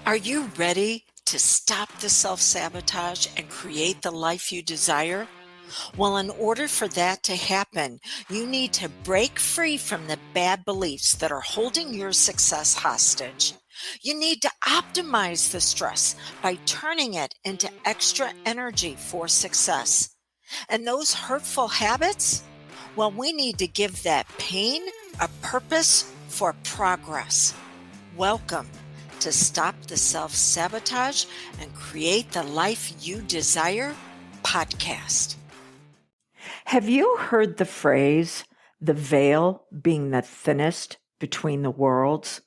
Are you ready to stop the self-sabotage and create the life you desire? Well, in order for that to happen, you need to break free from the bad beliefs that are holding your success hostage. You need to optimize the stress by turning it into extra energy for success. And those hurtful habits? Well, we need to give that pain a purpose for progress. Welcome to Stop the Self-Sabotage and Create the Life You Desire podcast. Have you heard the phrase, the veil being the thinnest between the worlds?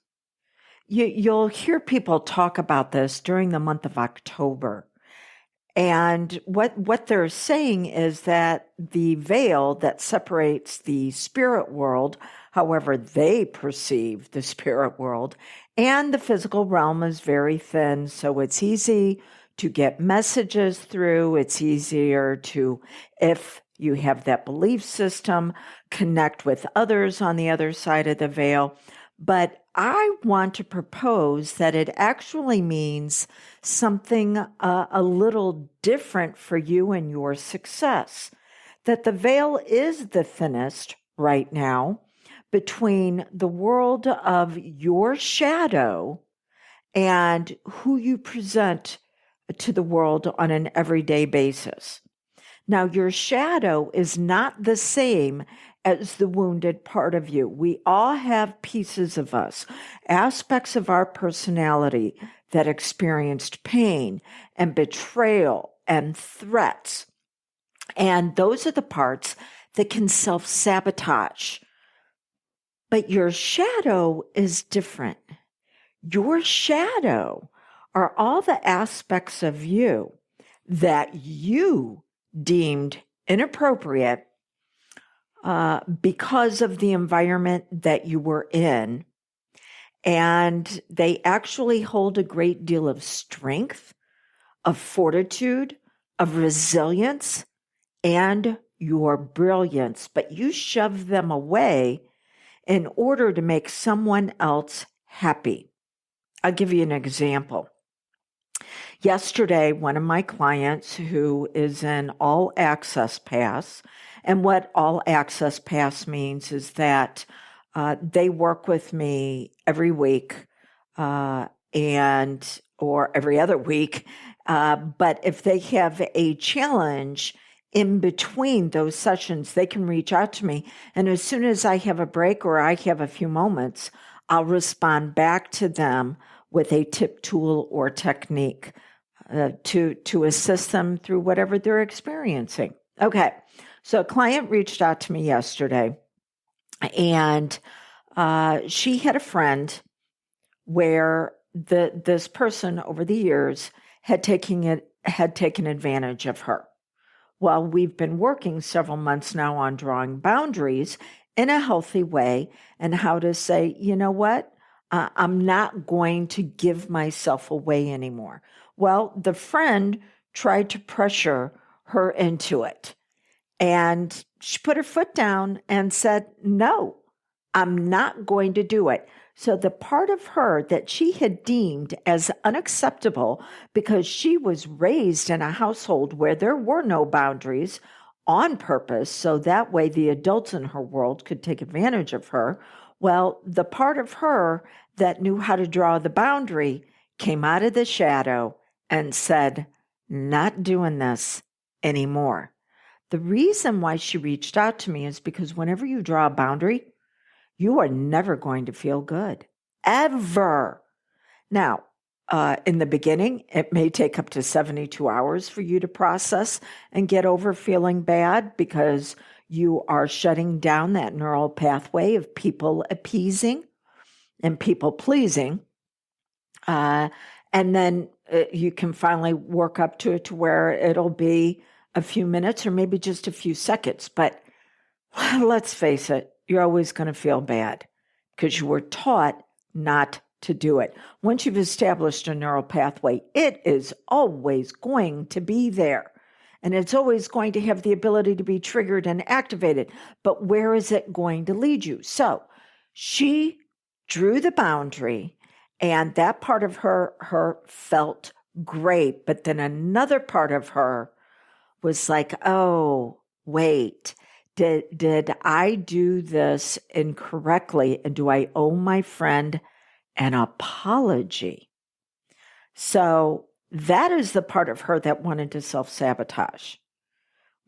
You'll hear people talk about this during the month of October. And what they're saying is that the veil that separates the spirit world, however they perceive the spirit world, and the physical realm is very thin. So it's easy to get messages through. It's easier to, if you have that belief system, connect with others on the other side of the veil. But I want to propose that it actually means something a little different for you and your success. That the veil is the thinnest right now between the world of your shadow and who you present to the world on an everyday basis. Now, your shadow is not the same as the wounded part of you. We all have pieces of us, aspects of our personality that experienced pain and betrayal and threats. And those are the parts that can self-sabotage. But your shadow is different. Your shadow are all the aspects of you that you deemed inappropriate because of the environment that you were in. And they actually hold a great deal of strength, of fortitude, of resilience, and your brilliance. But you shove them away in order to make someone else happy. I'll give you an example. Yesterday, one of my clients who is in All Access Pass, and what All Access Pass means is that they work with me every week or every other week. But if they have a challenge in between those sessions, they can reach out to me. And as soon as I have a break or I have a few moments, I'll respond back to them with a tip, tool, or technique to assist them through whatever they're experiencing. Okay, so a client reached out to me yesterday, and she had a friend where this person over the years had taken advantage of her. Well, we've been working several months now on drawing boundaries in a healthy way and how to say, you know what? I'm not going to give myself away anymore. Well, the friend tried to pressure her into it. And she put her foot down and said, no, I'm not going to do it. So the part of her that she had deemed as unacceptable because she was raised in a household where there were no boundaries on purpose, so that way the adults in her world could take advantage of her. Well, the part of her that knew how to draw the boundary came out of the shadow and said, not doing this anymore. The reason why she reached out to me is because whenever you draw a boundary, you are never going to feel good, ever. Now, in the beginning, it may take up to 72 hours for you to process and get over feeling bad because you are shutting down that neural pathway of people appeasing and people pleasing. And then you can finally work up to it to where it'll be a few minutes or maybe just a few seconds. But let's face it, you're always going to feel bad because you were taught not to do it. Once you've established a neural pathway, it is always going to be there. And it's always going to have the ability to be triggered and activated. But where is it going to lead you? So she drew the boundary And that part of her felt great. But then another part of her was like, oh, wait, did I do this incorrectly? And do I owe my friend an apology? So that is the part of her that wanted to self-sabotage.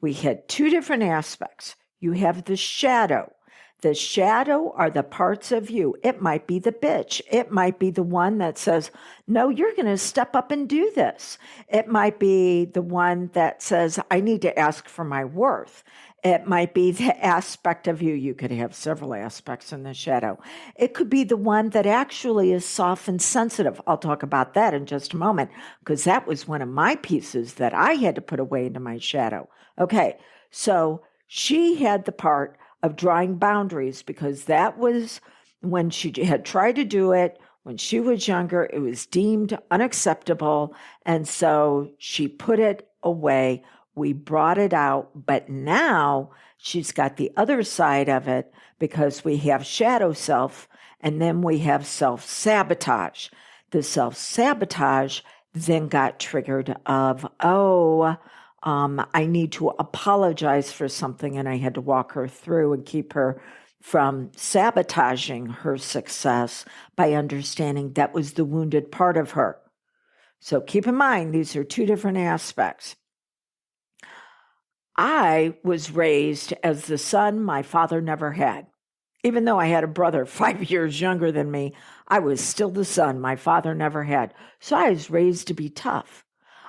We had two different aspects. You have the shadow. The shadow are the parts of you. It might be the bitch. It might be the one that says, no, you're going to step up and do this. It might be the one that says, I need to ask for my worth. It might be the aspect of you. You could have several aspects in the shadow. It could be the one that actually is soft and sensitive. I'll talk about that in just a moment, because that was one of my pieces that I had to put away into my shadow. Okay, so she had the part of drawing boundaries, because that was when she had tried to do it when she was younger. It was deemed unacceptable, and so she put it away. We brought it out, but now she's got the other side of it, because we have shadow self, and then we have self-sabotage. The self-sabotage then got triggered of, I need to apologize for something, and I had to walk her through and keep her from sabotaging her success by understanding that was the wounded part of her. So keep in mind, these are two different aspects. I was raised as the son my father never had. Even though I had a brother 5 years younger than me, I was still the son my father never had. So I was raised to be tough.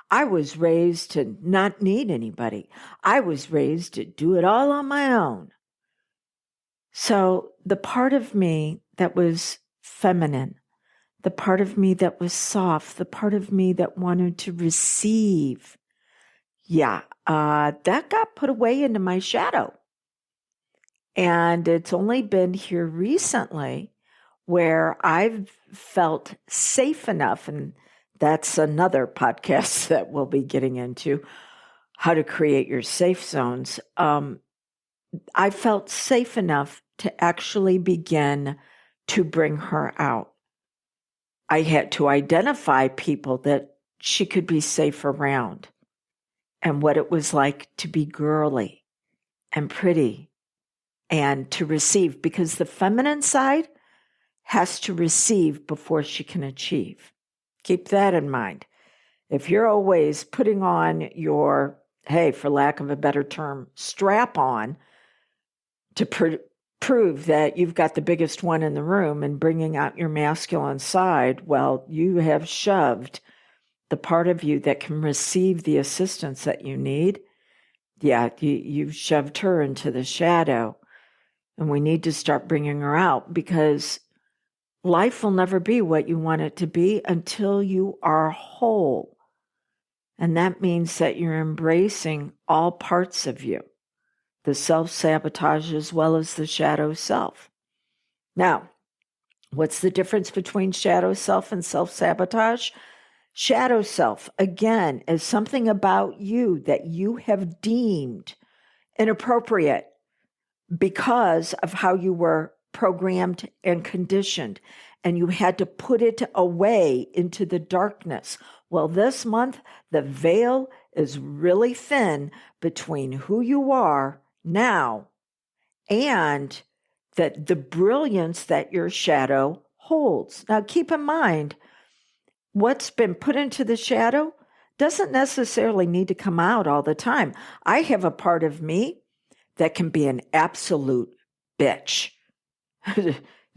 I was raised to not need anybody. I was raised to do it all on my own. So the part of me that was feminine, the part of me that was soft, the part of me that wanted to receive, that got put away into my shadow. And it's only been here recently where I've felt safe enough, and that's another podcast that we'll be getting into, how to create your safe zones. I felt safe enough to actually begin to bring her out. I had to identify people that she could be safe around, and what it was like to be girly and pretty and to receive, because the feminine side has to receive before she can achieve. Keep that in mind. If you're always putting on your, for lack of a better term, strap on to prove that you've got the biggest one in the room and bringing out your masculine side, well, you have shoved the part of you that can receive the assistance that you need. You've shoved her into the shadow, and we need to start bringing her out, because life will never be what you want it to be until you are whole. And that means that you're embracing all parts of you, the self-sabotage as well as the shadow self. Now, what's the difference between shadow self and self-sabotage? Shadow self, again, is something about you that you have deemed inappropriate because of how you were programmed and conditioned, and you had to put it away into the darkness. Well, this month, the veil is really thin between who you are now and the brilliance that your shadow holds. Now, keep in mind, what's been put into the shadow doesn't necessarily need to come out all the time. I have a part of me that can be an absolute bitch.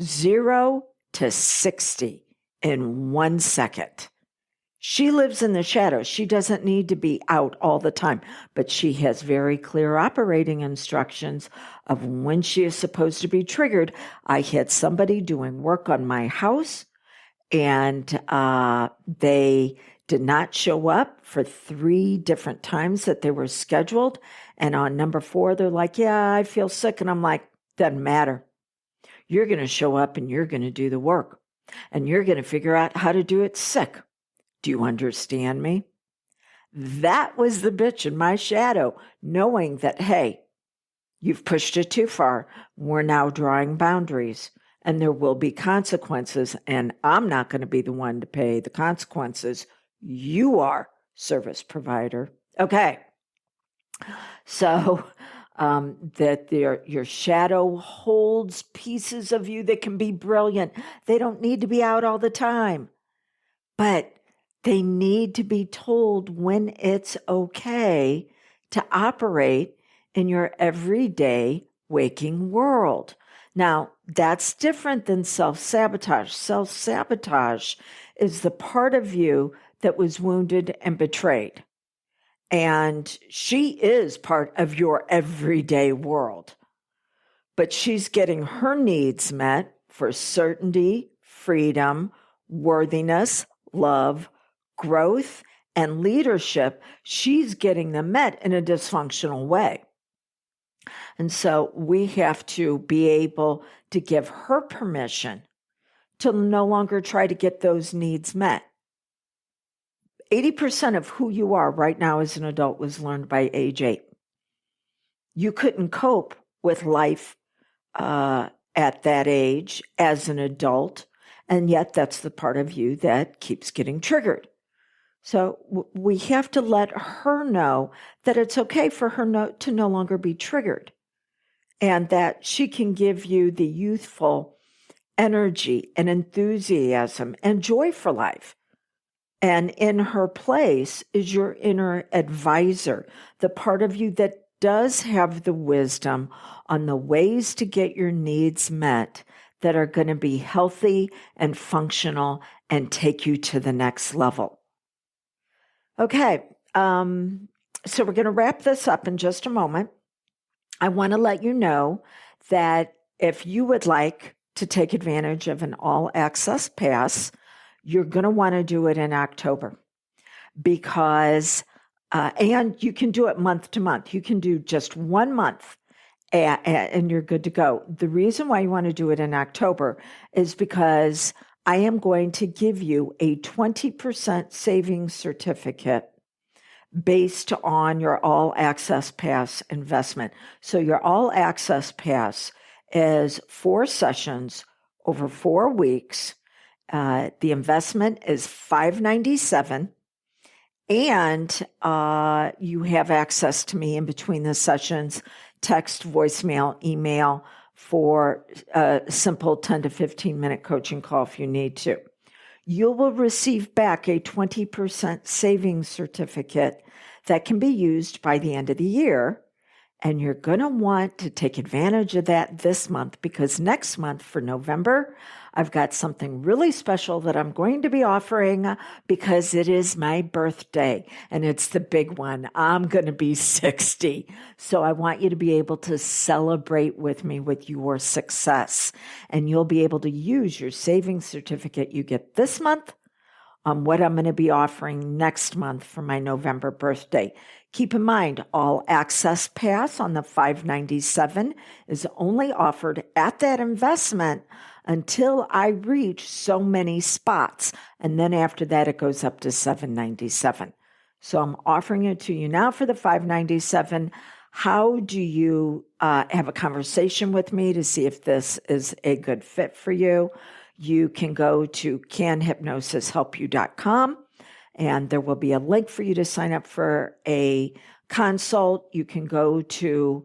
0 to 60 in 1 second. She lives in the shadow. She doesn't need to be out all the time, but she has very clear operating instructions of when she is supposed to be triggered. I had somebody doing work on my house, and they did not show up for 3 different times that they were scheduled. And on number 4, they're like, yeah, I feel sick. And I'm like, doesn't matter. You're going to show up and you're going to do the work, and you're going to figure out how to do it sick. Do you understand me? That was the bitch in my shadow, knowing that, hey, you've pushed it too far. We're now drawing boundaries. and there will be consequences, and I'm not going to be the one to pay the consequences. You are, service provider. Okay. So that your shadow holds pieces of you that can be brilliant. They don't need to be out all the time, but they need to be told when it's okay to operate in your everyday waking world. Now, that's different than self-sabotage. Self-sabotage is the part of you that was wounded and betrayed. And she is part of your everyday world. But she's getting her needs met for certainty, freedom, worthiness, love, growth, and leadership. She's getting them met in a dysfunctional way. And so we have to be able to give her permission to no longer try to get those needs met. 80% of who you are right now as an adult was learned by age 8. You couldn't cope with life at that age as an adult, and yet that's the part of you that keeps getting triggered. So we have to let her know that it's okay for her to no longer be triggered, and that she can give you the youthful energy and enthusiasm and joy for life. And in her place is your inner advisor, the part of you that does have the wisdom on the ways to get your needs met that are going to be healthy and functional and take you to the next level. Okay, so we're going to wrap this up in just a moment. I want to let you know that if you would like to take advantage of an all-access pass, you're going to want to do it in October because, and you can do it month to month. You can do just 1 month and you're good to go. The reason why you want to do it in October is because I am going to give you a 20% savings certificate based on your all access pass investment. So your all access pass is 4 sessions over 4 weeks. The investment is $597, and you have access to me in between the sessions, text, voicemail, email for a simple 10 to 15 minute coaching call if you need to. You will receive back a 20% savings certificate that can be used by the end of the year. And you're going to want to take advantage of that this month because next month for November, I've got something really special that I'm going to be offering because it is my birthday and it's the big one. I'm going to be 60. So I want you to be able to celebrate with me with your success. And you'll be able to use your savings certificate you get this month on what I'm going to be offering next month for my November birthday. Keep in mind, all access pass on the $597 is only offered at that investment until I reach so many spots. And then after that, it goes up to $797. So I'm offering it to you now for the $597. How do you have a conversation with me to see if this is a good fit for you? You can go to canhypnosishelpyou.com. And there will be a link for you to sign up for a consult. You can go to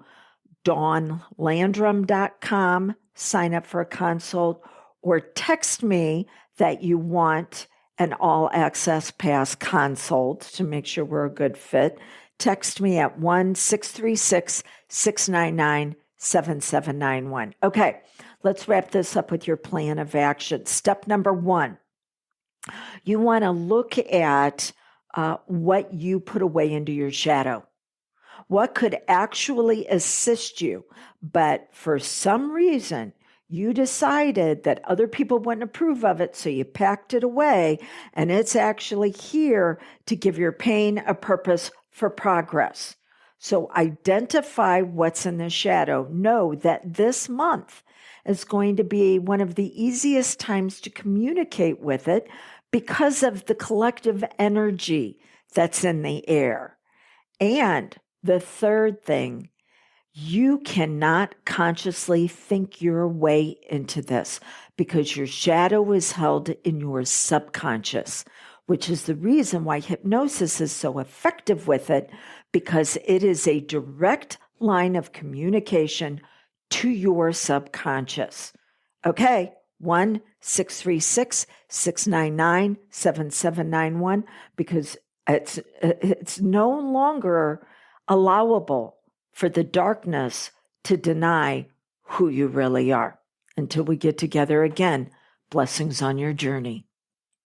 dawnlandrum.com, sign up for a consult, or text me that you want an all-access pass consult to make sure we're a good fit. Text me at 1-636-699-7791. Okay, let's wrap this up with your plan of action. Step number 1. You want to look at what you put away into your shadow. What could actually assist you, but for some reason, you decided that other people wouldn't approve of it, so you packed it away, and it's actually here to give your pain a purpose for progress. So identify what's in the shadow. Know that this month is going to be one of the easiest times to communicate with it because of the collective energy that's in the air. And the third thing, You cannot consciously think your way into this because your shadow is held in your subconscious, which is the reason why hypnosis is so effective with it, because it is a direct line of communication to your subconscious. Okay, 1-636-699-7791, because it's no longer allowable for the darkness to deny who you really are. Until we get together again, blessings on your journey.